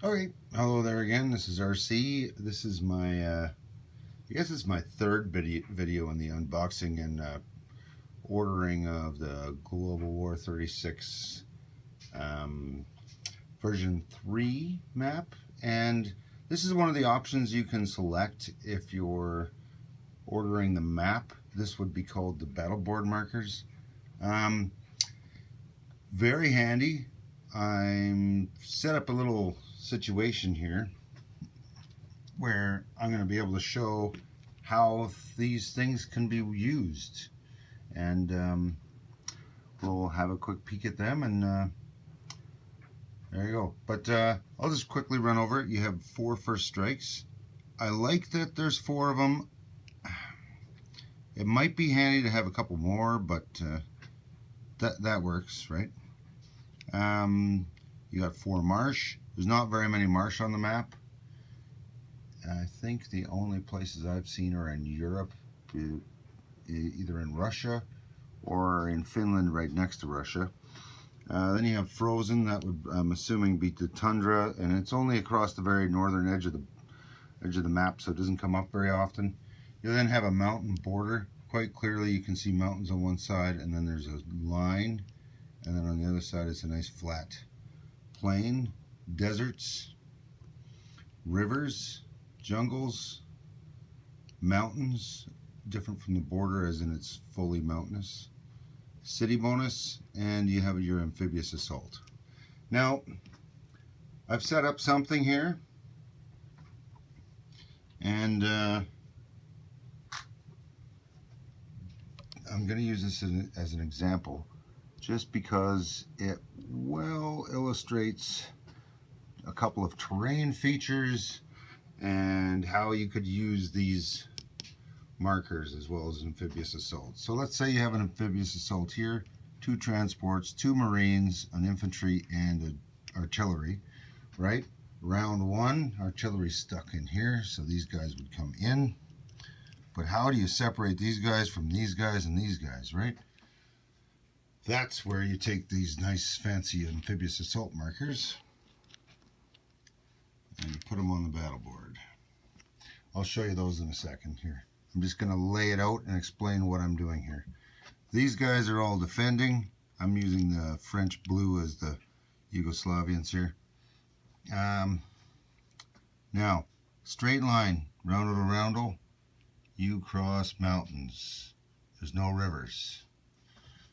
Alright, hello there again. This is RC. This is my, I guess it's my third video in the unboxing and ordering of the GW36 version 3 map. And this is one of the options you can select if you're ordering the map. This would be called the battle board markers. Very handy. I'm set up a little situation here where I'm going to be able to show how these things can be used, and we'll have a quick peek at them, and there you go. But I'll just quickly run over it. You have 4 first strikes. I like that there's 4 of them. It might be handy to have a couple more, but that works, right? You got 4 marsh. There's not very many marsh on the map. I think the only places I've seen are in Europe, either in Russia or in Finland right next to Russia. Then you have frozen. That would, I'm assuming, be the tundra, and it's only across the very northern edge of the map, so it doesn't come up very often. You then have a mountain border. Quite clearly you can see mountains on one side, and then there's a line, and then on the other side it's a nice flat plain. Deserts, rivers, jungles, mountains, different from the border as in it's fully mountainous, city bonus, and you have your amphibious assault. Now, I've set up something here, and I'm going to use this as an example just because it well illustrates a couple of terrain features and how you could use these markers as well as amphibious assault. So let's say you have an amphibious assault here, 2 transports, 2 marines, an infantry, and an artillery, right? Round 1, artillery's stuck in here, so these guys would come in. But how do you separate these guys from these guys and these guys, right? That's where you take these nice fancy amphibious assault markers and you put them on the battle board. I'll show you those in a second here. I'm just going to lay it out and explain what I'm doing here. These guys are all defending. I'm using the French blue as the Yugoslavians here. Now, straight line, roundel to roundel, you cross mountains. There's no rivers.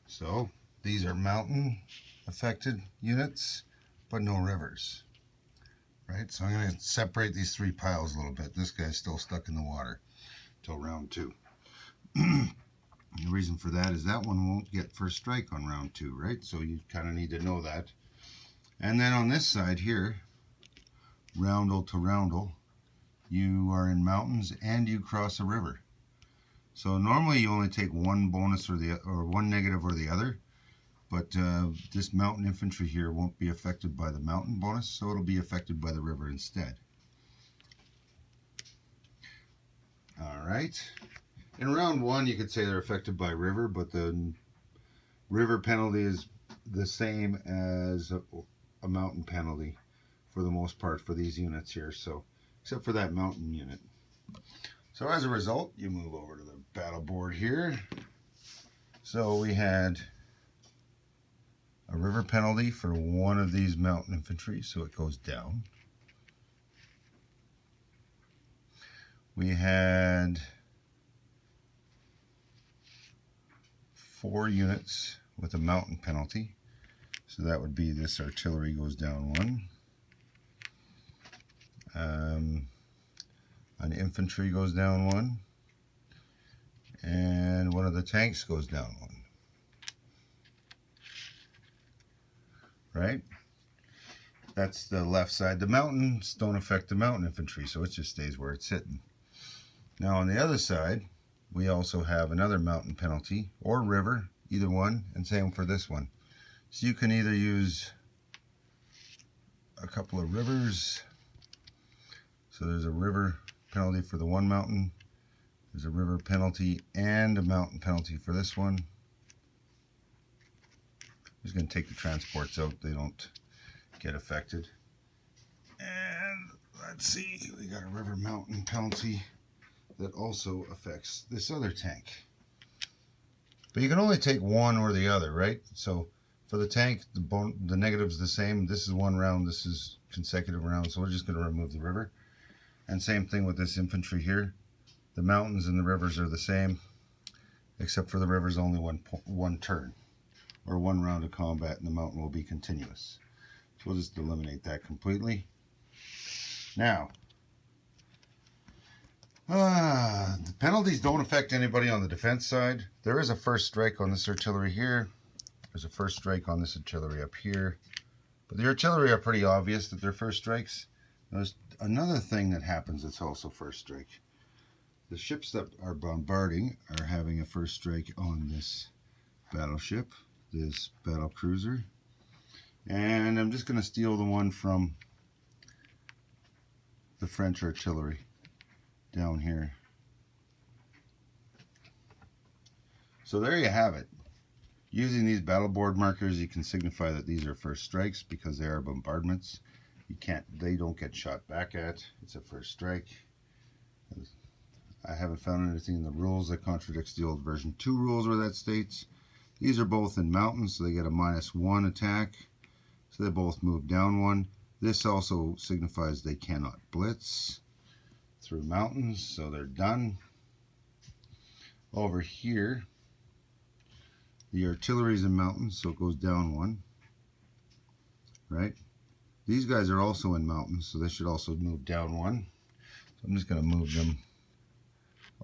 So these are mountain affected units, but no rivers. Right, so I'm going to separate these 3 piles a little bit. This guy's still stuck in the water till round 2. The reason for that is that one won't get first strike on round 2, right? So you kind of need to know that. And then on this side here, roundel to roundel, you are in mountains and you cross a river. So normally you only take 1 bonus or 1 negative or the other. But this mountain infantry here won't be affected by the mountain bonus, so it'll be affected by the river instead. Alright. In round 1 you could say they're affected by river, but the river penalty is the same as a mountain penalty for the most part for these units here, so except for that mountain unit. So as a result, you move over to the battle board here. So we had a river penalty for 1 of these mountain infantry, so it goes down. We had 4 units with a mountain penalty, so that would be this artillery goes down 1. An infantry goes down 1, and 1 of the tanks goes down 1. Right? That's the left side. The mountains don't affect the mountain infantry, so it just stays where it's sitting. Now on the other side, we also have another mountain penalty, or river, either one, and same for this one. So you can either use a couple of rivers. So there's a river penalty for the 1 mountain. There's a river penalty and a mountain penalty for this one. Just going to take the transports out, they don't get affected. let's see, we got a river mountain penalty that also affects this other tank. But you can only take one or the other, right? So for the tank, the negative's the same. This is one round, this is consecutive rounds, so we're just going to remove the river. And same thing with this infantry here. The mountains and the rivers are the same, except for the river's only one turn, or one round of combat, and the mountain will be continuous. So we'll just eliminate that completely. Now, the penalties don't affect anybody on the defense side. There is a first strike on this artillery here. There's a first strike on this artillery up here. But the artillery are pretty obvious that they're first strikes. There's another thing that happens that's also first strike. The ships that are bombarding are having a first strike on this battleship, this battle cruiser. And I'm just going to steal the one from the French artillery down here. So there you have it. Using these battle board markers, you can signify that these are first strikes because they are bombardments. They don't get shot back at. It's a first strike. I haven't found anything in the rules that contradicts the old version 2 rules where that states. These are both in mountains, so they get a -1 attack. So they both move down 1. This also signifies they cannot blitz through mountains, so they're done. Over here, the artillery is in mountains, so it goes down 1. Right? These guys are also in mountains, so they should also move down 1. So I'm just going to move them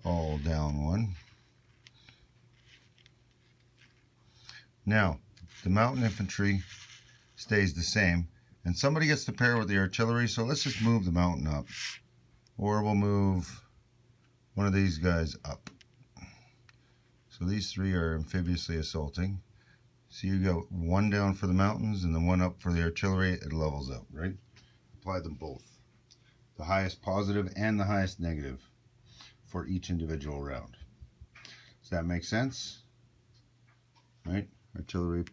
all down 1. Now, the mountain infantry stays the same, and somebody gets to pair with the artillery, so let's just move the mountain up. Or we'll move one of these guys up. So these 3 are amphibiously assaulting. So you go 1 down for the mountains and then 1 up for the artillery. It levels out, right? Apply them both. The highest positive and the highest negative for each individual round. Does that make sense? Right? Artillery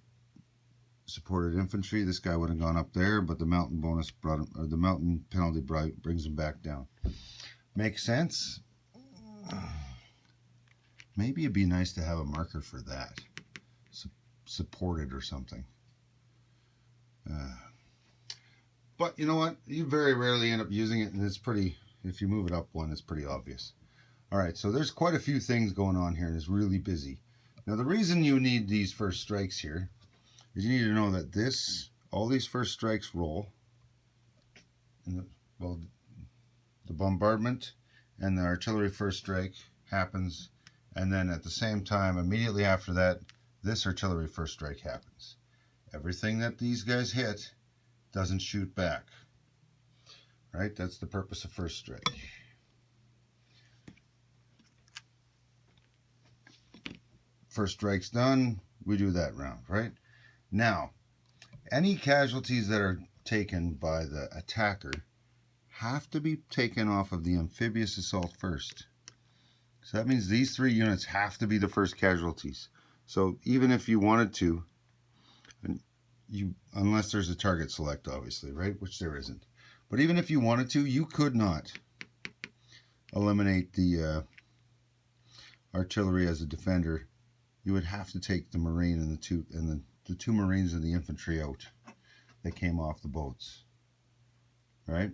supported infantry. This guy would have gone up there, but the mountain bonus brought him, or the mountain penalty brings him back down. Makes sense? Maybe it'd be nice to have a marker for that. Supported or something. But you know what? You very rarely end up using it, and it's pretty, if you move it up 1, it's pretty obvious. Alright, so there's quite a few things going on here, and it's really busy. Now the reason you need these first strikes here is you need to know that all these first strikes roll. And the bombardment and the artillery first strike happens, and then at the same time, immediately after that, this artillery first strike happens. Everything that these guys hit doesn't shoot back. Right? That's the purpose of first strike. First strike's done, we do that round, right? Now, any casualties that are taken by the attacker have to be taken off of the amphibious assault first. So that means these 3 units have to be the first casualties. So even if you wanted to, unless there's a target select, obviously, right? Which there isn't. But even if you wanted to, you could not eliminate the artillery as a defender. You would have to take the Marine and the two Marines and the infantry out that came off the boats. Right?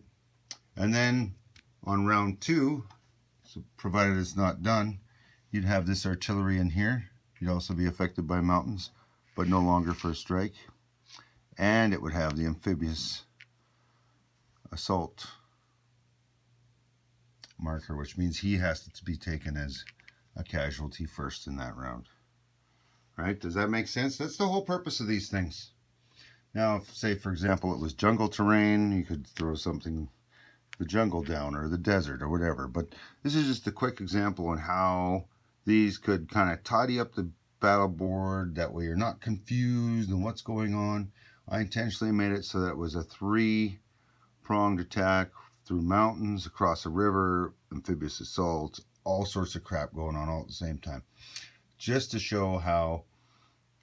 And then on round 2, so provided it's not done, you'd have this artillery in here. You'd also be affected by mountains, but no longer first strike. And it would have the amphibious assault marker, which means he has to be taken as a casualty first in that round. Right? Does that make sense? That's the whole purpose of these things. Now, if, say, for example, it was jungle terrain, you could throw something, the jungle down, or the desert, or whatever. But this is just a quick example on how these could kind of tidy up the battle board. That way you're not confused on what's going on. I intentionally made it so that it was a 3-pronged attack through mountains, across a river, amphibious assault, all sorts of crap going on all at the same time. Just to show how,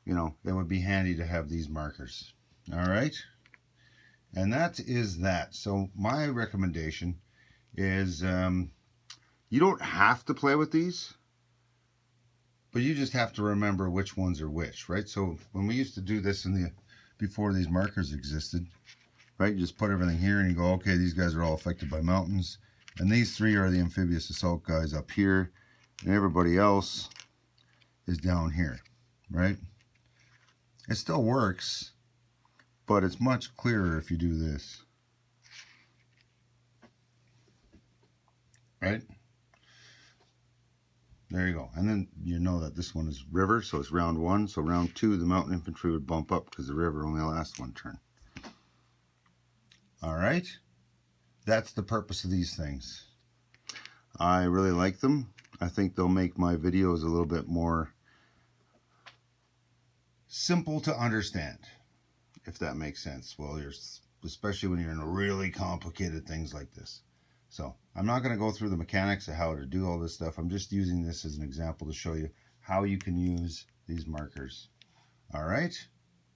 it would be handy to have these markers. All right? And that is that. So my recommendation is you don't have to play with these, but you just have to remember which ones are which, right? So when we used to do this before these markers existed, right? You just put everything here and you go, okay, these guys are all affected by mountains. And these three are the amphibious assault guys up here. And everybody else is down here, right? It still works, but it's much clearer if you do this. Right? There you go. And then you know that this one is river, so it's round 1. So round 2, the mountain infantry would bump up because the river only lasts 1 turn. All right. That's the purpose of these things. I really like them. I think they'll make my videos a little bit more simple to understand, if that makes sense. Well, especially when you're in really complicated things like this. So I'm not going to go through the mechanics of how to do all this stuff. I'm just using this as an example to show you how you can use these markers. All right.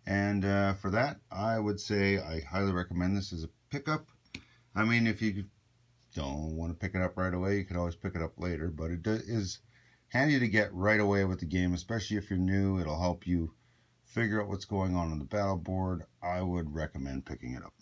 And for that, I would say I highly recommend this as a pickup. I mean, if you don't want to pick it up right away, you can always pick it up later. But it is handy to get right away with the game, especially if you're new. It'll help you figure out what's going on the battle board. I would recommend picking it up.